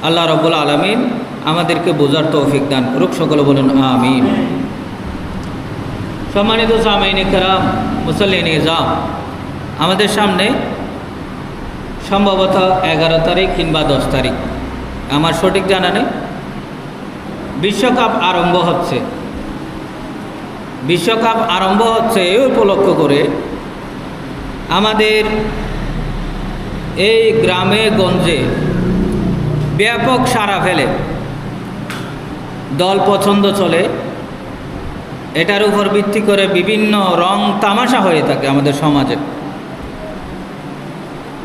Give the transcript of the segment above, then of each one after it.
আল্লাহ রাব্বুল আলামিন আমাদেরকে বোঝার তৌফিক দান করুক। সকলে বলুন আমিন। সম্মানিত সামাইনে কেরাম, মুসল্লিন নিজাম, আমাদের সামনে সম্ভবত 11 তারিখ কিংবা 10 তারিখ, আমার সঠিক জানা নেই, বিশ্বকাপ আরম্ভ হচ্ছে। বিশ্বকাপ আরম্ভ হচ্ছে এই উপলক্ষ করে আমাদের এই গ্রামে গঞ্জে ব্যাপক সাড়া ফেলে, দল পছন্দ চলে, এটার উপর ভিত্তি করে বিভিন্ন রং তামাশা হয়ে থাকে আমাদের সমাজে।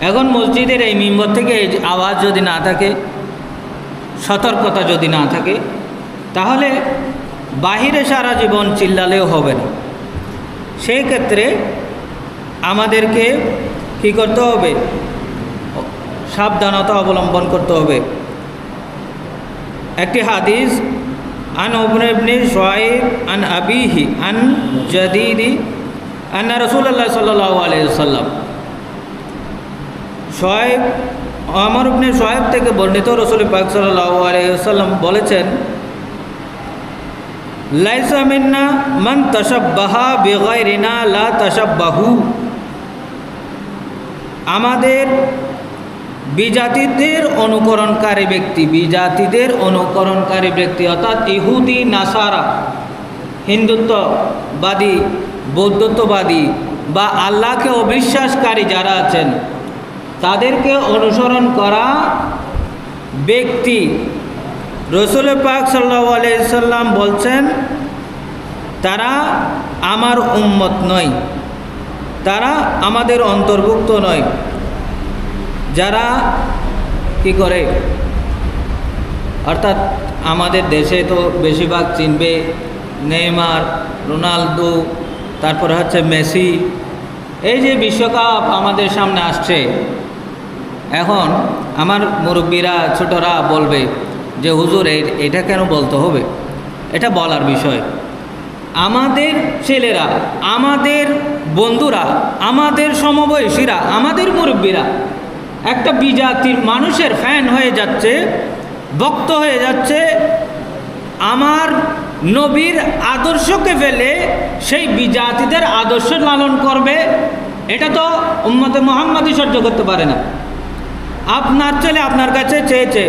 এখন মসজিদের এই মিম্বর থেকে এই আওয়াজ যদি না থাকে, সতর্কতা যদি না থাকে, তাহলে বাহিরে সারা জীবন চিল্লালেও হবে না। সেই ক্ষেত্রে আমাদেরকে কি করতে হবে? সাবধানতা অবলম্বন করতে হবে। একটি হাদিস, আন ইবনে শুআইব আন আবিহি আন জাদিদি আন্না রাসূলুল্লাহ সাল্লাল্লাহু আলাইহি ওয়াসাল্লাম, শুআইব আমর ইবনে শুআইব থেকে বর্ণিত, রাসূল পাক সাল্লাল্লাহু আলাইহি ওয়াসাল্লাম বলেছেন, লাইসা মিন্না মান তাশাব্বাহা বিগাইরিনা লা তাশাব্বাহু, আমাদের বিজাতিদের অনুকরণকারী ব্যক্তি, বিজাতিদের অনুকরণকারী ব্যক্তি অর্থাৎ ইহুদি নাসারা, হিন্দুত্ববাদী, বৌদ্ধত্ববাদী বা আল্লাহকে অবিশ্বাসকারী যারা আছেন, তাদেরকে অনুসরণ করা ব্যক্তি, রাসূল পাক সাল্লাল্লাহু আলাইহি সাল্লাম বলছেন, তারা আমার উম্মত নয়, তারা আমাদের অন্তর্ভুক্ত নয়। যারা কি করে, অর্থাৎ আমাদের দেশে তো বেশিরভাগ চিনবে নেইমার, রোনালদো, তারপরে হচ্ছে মেসি। এই যে বিশ্বকাপ আমাদের সামনে আসছে, এখন আমার মুরব্বীরা, ছোটরা বলবে যে হুজুর এটা কেন বলতে হবে? এটা বলার বিষয়। আমাদের ছেলেরা, আমাদের বন্ধুরা, আমাদের সমবয়সীরা, আমাদের মুরব্বীরা একটা বিজাতির মানুষের ফ্যান হয়ে যাচ্ছে, ভক্ত হয়ে যাচ্ছে, আমার নবীর আদর্শকে ফেলে সেই বিজাতিদের আদর্শ লালন করবে। এটা তো উম্মতে মুহাম্মাদি সহ্য করতে পারে না। আপনার ছেলে আপনার কাছে চেয়েছে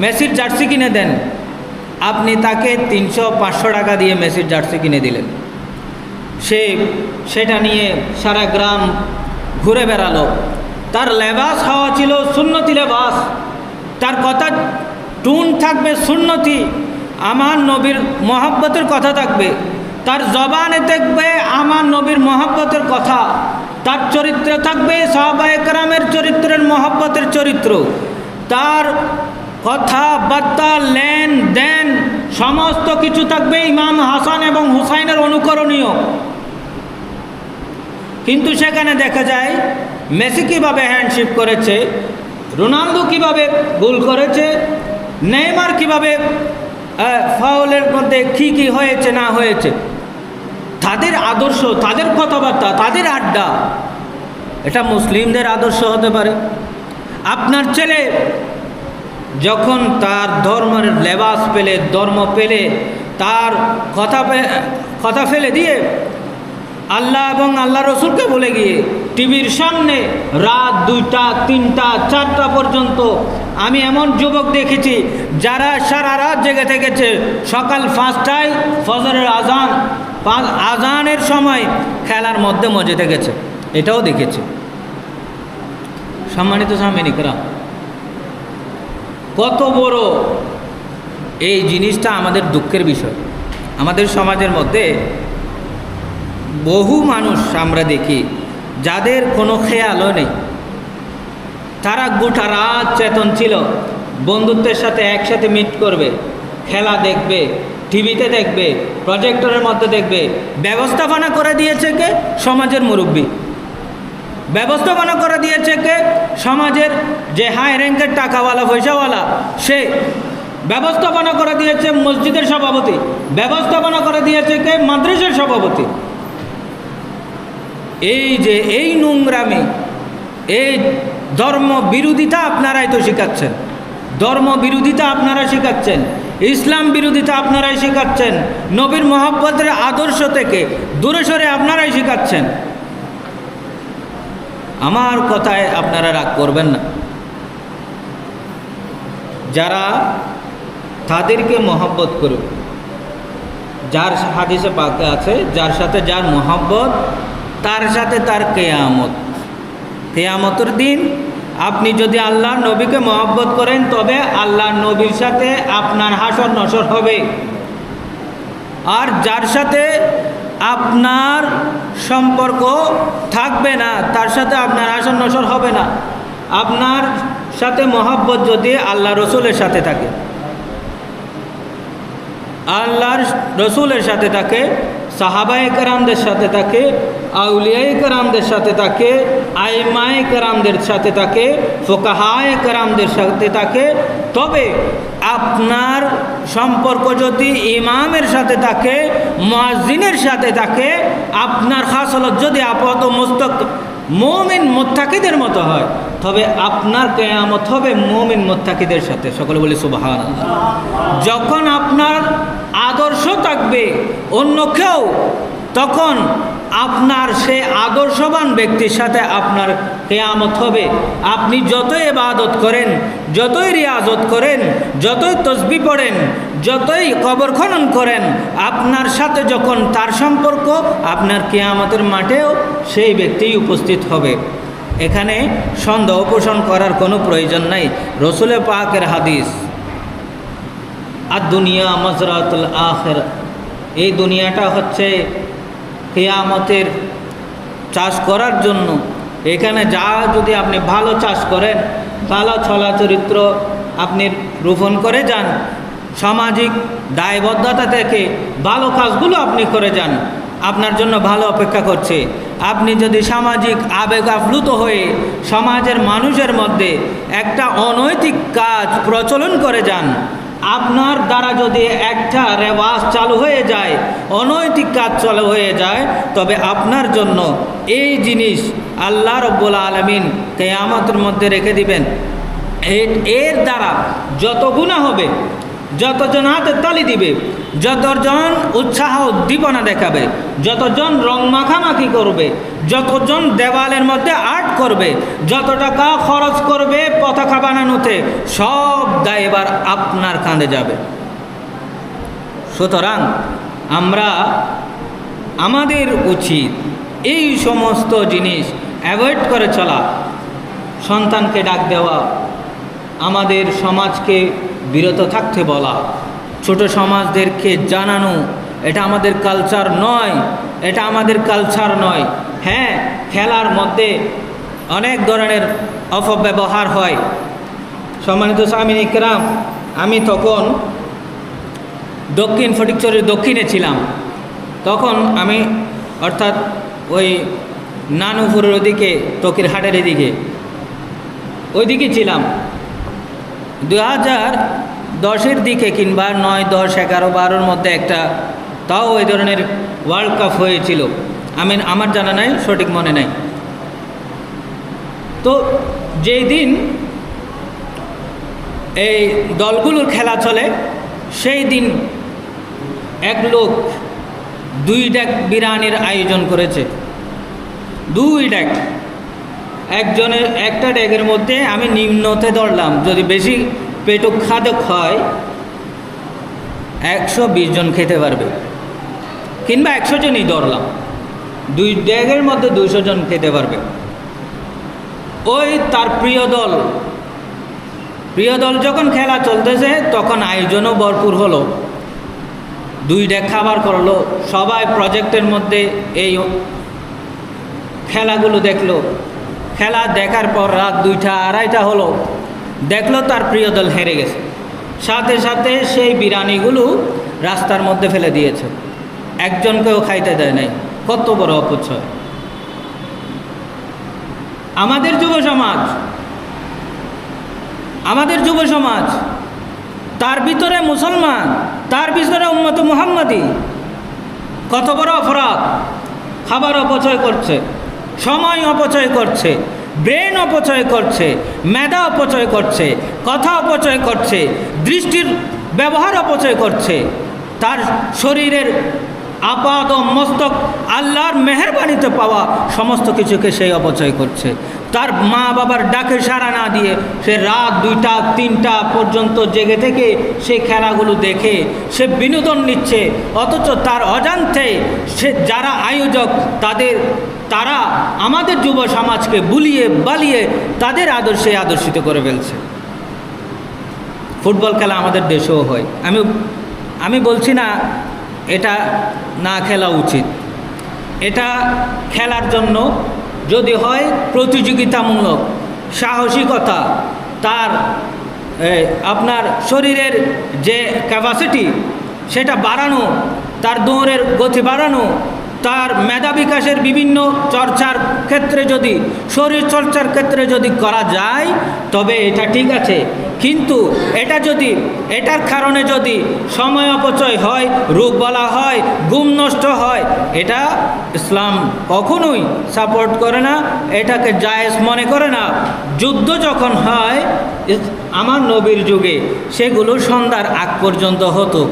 মেসির জার্সি কিনে দেন, আপনি তাকে 300-500 টাকা দিয়ে মেসির জার্সি কিনে দিলেন, সে সেটা নিয়ে সারা গ্রাম ঘুরে বেড়ালো, তার লেবাস হওয়া ছিল সুন্নতি লেবাস, তার কথা টুন থাকবে সুন্নতি, আমার নবীর মহব্বতের কথা থাকবে, তার জবানে থাকবে আমার নবীর মহব্বতের কথা, তার চরিত্রে থাকবে সাহাবায়ে কেরামের চরিত্রের মহব্বতের চরিত্র, তার কথাবার্তা লেনদেন সমস্ত কিছু থাকবে ইমাম হাসান এবং হুসাইনের অনুকরণীয়। কিন্তু সেখানে দেখা যায় মেসি কীভাবে হ্যান্ডশিপ করেছে, রোনালদো কীভাবে গোল করেছে, নেইমার কীভাবে ফাউলের মধ্যে কী হয়েছে না হয়েছে, তাদের আদর্শ, তাদের কথাবার্তা, তাদের আড্ডা, এটা মুসলিমদের আদর্শ হতে পারে? আপনার ছেলে যখন তার ধর্মের লেবাস পেলে, ধর্ম পেলে, তার কথা ফেলে দিয়ে আল্লাহ এবং আল্লাহ রসুলকে বলে গিয়ে টিভির সামনে রাত 2টা, 3টা, 4টা পর্যন্ত, আমি এমন যুবক দেখেছি যারা সারা রাত জেগে থেকেছে, সকাল 5টায় ফজরের আজানের সময় খেলার মধ্যে মজে থেকেছে, এটাও দেখেছি। সম্মানিত সামিনিকরা, কত বড় এই জিনিসটা আমাদের দুঃখের বিষয়। আমাদের সমাজের মধ্যে বহু মানুষ আমরা দেখি যাদের কোনো খেয়ালও নেই, তারা গোটা রাত চেতন ছিল, বন্ধুত্বের সাথে একসাথে মিট করবে, খেলা দেখবে, টিভিতে দেখবে, প্রজেক্টরের মধ্যে দেখবে। ব্যবস্থাপনা করে দিয়েছে কে? সমাজের মুরব্বী। ব্যবস্থাপনা করে দিয়েছে কে? সমাজের যে হাই র্যাঙ্কের টাকাওয়ালা পয়সাওয়ালা, সে। ব্যবস্থাপনা করে দিয়েছে মসজিদের সভাপতি, ব্যবস্থাপনা করে দিয়েছে কে? মাদ্রাসার সভাপতি। এই যে এই নোংরামি, এই ধর্ম বিরোধিতা আপনারাই তো শিখাচ্ছেন। ধর্ম বিরোধিতা আপনারা শেখাচ্ছেন, ইসলাম বিরোধিতা আপনারাই শেখাচ্ছেন, নবীর মহব্বতের আদর্শ থেকে দূরে সরে আপনারাই শেখাচ্ছেন। আমার কথায় আপনারা রাগ করবেন না। যারা তাদেরকে মহব্বত করুক, যার হাদিসে পাকে আছে, যার সাথে যার মহব্বত তার সাথে তার কেয়ামত। কেয়ামতের দিন আপনি যদি আল্লাহর নবীকে মহব্বত করেন তবে আল্লাহর নবীর সাথে আপনার হাসর নসর হবে। আর যার সাথে আপনার সম্পর্ক থাকবে না তার সাথে আপনার হাসর নসর হবে না। আপনার সাথে মহব্বত যদি আল্লাহ রসুলের সাথে থাকে, আল্লাহর রসুলের সাথে থাকে, সাহাবায়ে কেরামদের সাথে থাকে, আউলিয়ায়ে কেরামদের সাথে থাকে, আইমায়ে কেরামদের সাথে থাকে, ফুকাহায়ে কেরামদের সাথে থাকে, তবে আপনার সম্পর্ক যদি ইমামের সাথে থাকে, মুয়াজ্জিনের সাথে থাকে, আপনার খাসলত যদি আপাত মস্তক মুমিন মুত্তাকিদের মতো হয়, তবে আপনার কিয়ামত হবে মুমিন মুত্তাকিদের সাথে। সকলে বলি সুবহানাল্লাহ। যখন আপনার আদর্শ থাকবে অন্য কেউ, তখন আপনার সেই আদর্শবান ব্যক্তির সাথে আপনার কিয়ামত হবে। আপনি যতই ইবাদত করেন, যতই রিয়াজত করেন, যতই তসবিহ পড়েন, যতই কবর খনন করেন, আপনার সাথে যখন তার সম্পর্ক, আপনার কিয়ামতের মাঠেও সেই ব্যক্তিই উপস্থিত হবে। এখানে সন্দেহ পোষণ করার কোনো প্রয়োজন নাই। রসুল পাকের হাদিস, আর দুনিয়া মাজরাতুল আখিরা, এই দুনিয়াটা হচ্ছে কিয়ামতের চাষ করার জন্য। এখানে যা যদি আপনি ভালো চাষ করেন, ভালো ছলা চরিত্র আপনি রোপণ করে যান, সামাজিক দায়বদ্ধতা থেকে ভালো কাজগুলো আপনি করে যান, আপনার জন্য ভালো অপেক্ষা করছে। আপনি যদি সামাজিক আবেগ আপ্লুত হয়ে সমাজের মানুষের মধ্যে একটা অনৈতিক কাজ প্রচলন করে যান, আপনার দ্বারা যদি একটা রেওয়াজ চালু হয়ে যায়, অনৈতিক কাজ চালু হয়ে যায়, তবে আপনার জন্য এই জিনিস আল্লাহ রব্বুল আলামিন কিয়ামতের মধ্যে রেখে দিবেন। এর দ্বারা যত গুনাহ হবে, যতজন হাতে তালি দিবে, যতজন উৎসাহ উদ্দীপনা দেখাবে, যতজন রং মাখামাখি করবে, যতজন দেওয়ালের মধ্যে আর্ট করবে, যত টাকা খরচ করবে পতাকা বানানোতে, সব দায় এবার আপনার কাঁধে যাবে। সুতরাং আমাদের উচিত এই সমস্ত জিনিস অ্যাভয়েড করে চলা, সন্তানকে ডাক দেওয়া, আমাদের সমাজকে বিরত থাকতে বলা, ছোট সমাজদেরকে জানানো এটা আমাদের কালচার নয়, এটা আমাদের কালচার নয়। হ্যাঁ, খেলার মধ্যে অনেক ধরনের অপব্যবহার হয়। সম্মানিত সামিন ইকরাম, আমি তখন দক্ষিণ ফটিকছড়ির দক্ষিণে ছিলাম। তখন আমি অর্থাৎ ওই নানুপুরের ওদিকে, তকিরহাটের এদিকে, ওইদিকে ছিলাম। 2010-এর দিকে কিংবা 9, 10, 11, 12-র মধ্যে একটা তাও ওই ধরনের ওয়ার্ল্ড কাপ হয়েছিল। আমার জানা নাই, সঠিক মনে নাই। তো যেই দিন এই দলগুলোর খেলা চলে, সেই দিন এক লোক 2 ডেক বিরিয়ানির আয়োজন করেছে। 2 ডেক, একজনের একটা ডেকের মধ্যে আমি নিম্নতে ধরলাম, যদি বেশি পেটুক খাদক হয় 120 জন খেতে পারবে, কিংবা 100 জনই ধরলাম, 2 ডেকের মধ্যে 200 জন খেতে পারবে। ওই তার প্রিয় দল যখন খেলা চলতেছে, তখন আয়োজনও ভরপুর হলো, 2 ডেক খাবার করলো, সবাই প্রজেক্টের মধ্যে এই খেলাগুলো দেখলো। খেলা দেখার পর রাত 2টা, 2:30 হলো, দেখলো তার প্রিয় দল হেরে গেছে। সাথে সাথে সেই বিরিয়ানিগুলো রাস্তার মধ্যে ফেলে দিয়েছে, একজনকেও খাইতে দেয় নাই। কত বড় অপচয়! আমাদের যুব সমাজ, তার ভিতরে মুসলমান, তার ভিতরে উম্মত মুহাম্মাদি, কত বড় অপরাধ! খাবার অপচয় করছে, সময় অপচয় করছে, ব্রেন অপচয় করছে, মেধা অপচয় করছে, কথা অপচয় করছে, দৃষ্টির ব্যবহার অপচয় করছে, তার শরীরের আপাদ ও মস্তক আল্লাহর মেহেরবানিতে পাওয়া সমস্ত কিছুকে সেই অপচয় করছে। তার মা বাবার ডাকে সাড়া না দিয়ে সে রাত 2টা 3টা পর্যন্ত জেগে থেকে সেই খেলাগুলো দেখে সে বিনোদন নিচ্ছে, অথচ তার অজান্তে সে যারা আয়োজক তারা আমাদের যুব সমাজকে বুলিয়ে বালিয়ে তাদের আদর্শে আদর্শিত করে ফেলছে। ফুটবল খেলা আমাদের দেশেও হয়, আমি বলছি না এটা না খেলা উচিত, এটা খেলার জন্য যদি হয় প্রতিযোগিতামূলক সাহসিকতা, তার আপনার শরীরের যে ক্যাপাসিটি সেটা বাড়ানো, তার দৌড়ের গতি বাড়ানো, তার মেধা বিকাশের বিভিন্ন চর্চার ক্ষেত্রে যদি শরীর চর্চার ক্ষেত্রে যদি করা যায় তবে এটা ঠিক আছে। কিন্তু এটার কারণে যদি সময় অপচয় হয়, রোগ বলা হয়, ঘুম নষ্ট হয়, এটা ইসলাম কখনোই সাপোর্ট করে না, এটাকে জায়েজ মনে করে না। যুদ্ধ যখন হয় আমার নবীর যুগে সেগুলো সন্ধ্যার আগ পর্যন্ত হতো,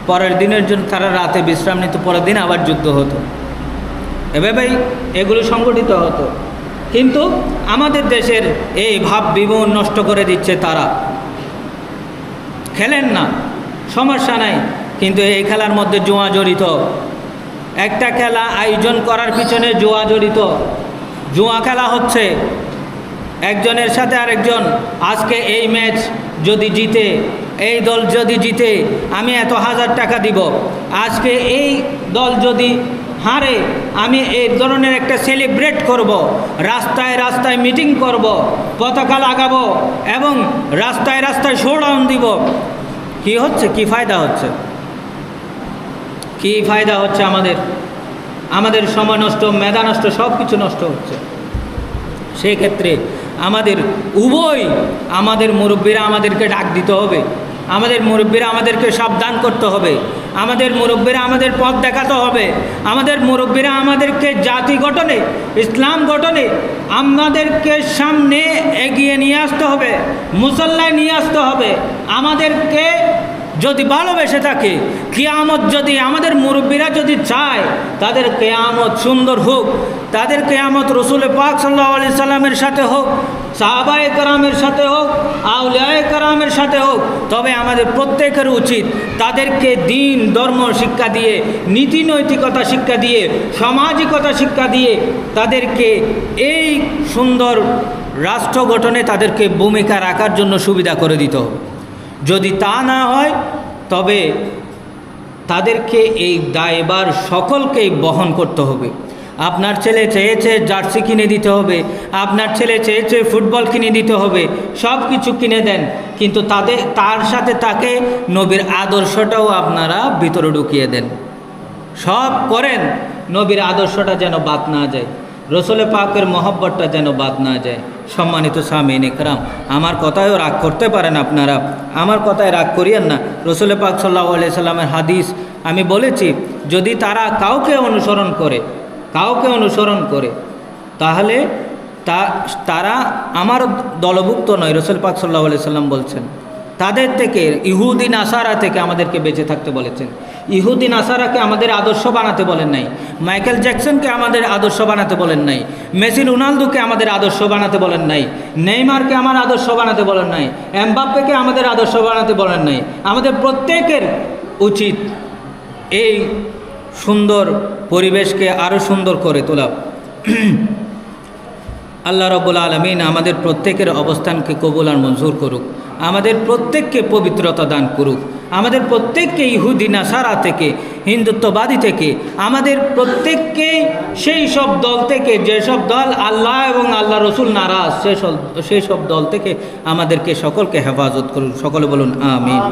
পরের দিনের জন্য তারা রাতে বিশ্রাম নিত, পরের দিন আবার যুদ্ধ হতো, এভাবেই এগুলো সংগঠিত হতো। কিন্তু আমাদের দেশের এই ভাব বিমন নষ্ট করে দিচ্ছে তারা। খেলেন না, সমস্যা নাই, কিন্তু এই খেলার মধ্যে জুয়া জড়িত। একটা খেলা আয়োজন করার পিছনে জুয়া জড়িত, জুয়া খেলা হচ্ছে একজনের সাথে আরেকজন। আজকে এই ম্যাচ যদি জিতে, এই দল যদি জিতে আমি এত 1000 টাকা দিব, আজকে এই দল যদি হারে আমি এই ধরনের একটা সেলিব্রেট করব, রাস্তায় রাস্তায় মিটিং করব, পতাকা লাগাবো এবং রাস্তায় রাস্তায় শোডাউন দিব। কি হচ্ছে? কি ফায়দা হচ্ছে? কি ফায়দা হচ্ছে? আমাদের সময় নষ্ট, মেধা নষ্ট, সব কিছু নষ্ট হচ্ছে। সেই ক্ষেত্রে আমাদের আমাদের মুরব্বীরা আমাদেরকে ডাক দিতে হবে, আমাদের মুরব্বীরা আমাদেরকে সাবধান করতে হবে, আমাদের মুরব্বীরা আমাদের পথ দেখাতে হবে, আমাদের মুরব্বীরা আমাদেরকে জাতি গঠনে, ইসলাম গঠনে আমাদেরকে সামনে এগিয়ে নিয়ে আসতে হবে, মুসল্লায় নিয়ে আসতে হবে। আমাদেরকে যদি ভালোবেসে থাকে, কিয়ামত যদি আমাদের মুরব্বীরা যদি চায় তাদের কিয়ামত সুন্দর হোক, তাদের কিয়ামত রসুল পাক সাল্লাল্লাহু আলাইহি সাল্লামের সাথে হোক, সাহাবায়ে কেরামের সাথে হোক, আউলিয়ায়ে কেরামের সাথে হোক, তবে আমাদের প্রত্যেকের উচিত তাদেরকে দ্বীন ধর্ম শিক্ষা দিয়ে, নীতি নৈতিকতা শিক্ষা দিয়ে, সামাজিকতা শিক্ষা দিয়ে তাদেরকে এই সুন্দর রাষ্ট্র গঠনে তাদেরকে ভূমিকা রাখার জন্য সুবিধা করে দিতে হবে। যদি তা না হয় তবে তাদেরকে এই দায়ভার সকলকেই বহন করতে হবে। আপনার ছেলে চেয়েছে জার্সি কিনে দিতে হবে, আপনার ছেলে চেয়েছে ফুটবল কিনে দিতে হবে, সব কিছু কিনে দেন, কিন্তু তার সাথে তাকে নবীর আদর্শটাও আপনারা ভিতরে ঢুকিয়ে দেন। সব করেন, নবীর আদর্শটা যেন বাদ না যায়, রসুল পাকের মহব্বতটা যেন বাদ না যায়। সম্মানিত সামিন ইকরাম, আমার কথায়ও রাগ করতে পারেন আপনারা, আমার কথায় রাগ করিয়েন না। রসুল পাক সাল্লাল্লাহু আলাইহি সাল্লামের হাদিস আমি বলেছি, যদি তারা কাউকে অনুসরণ করে তাহলে তারা আমার দলভুক্ত নয়। রসুল পাক সাল্লাল্লাহু আলাইহি সাল্লাম বলছেন তাদের থেকে, ইহুদি নাসারা থেকে আমাদেরকে বেঁচে থাকতে বলেছেন। ইহুদি নাসারাকে আমাদের আদর্শ বানাতে বলেন নাই, মাইকেল জ্যাকসনকে আমাদের আদর্শ বানাতে বলেন নাই, মেসি রোনালদোকে আমাদের আদর্শ বানাতে বলেন নাই, নেইমারকে আমার আদর্শ বানাতে বলেন নাই, এমবাপ্পেকে আমাদের আদর্শ বানাতে বলেন নাই। আমাদের প্রত্যেকের উচিত এই সুন্দর পরিবেশকে আরও সুন্দর করে তোলা। আল্লাহ রাব্বুল আলামিন আমাদের প্রত্যেকের অবস্থানকে কবুল আর মঞ্জুর করুক, আমাদের প্রত্যেককে পবিত্রতা দান করুক, আমাদের প্রত্যেককে ইহুদি নাসারা থেকে, হিন্দুত্ববাদী থেকে, আমাদের প্রত্যেককে সেই সব দল থেকে যেসব দল আল্লাহ এবং আল্লাহ রসুল নারাজ, সেই সব দল থেকে আমাদেরকে সকলকে হেফাজত করুন। সকলে বলুন আমিন।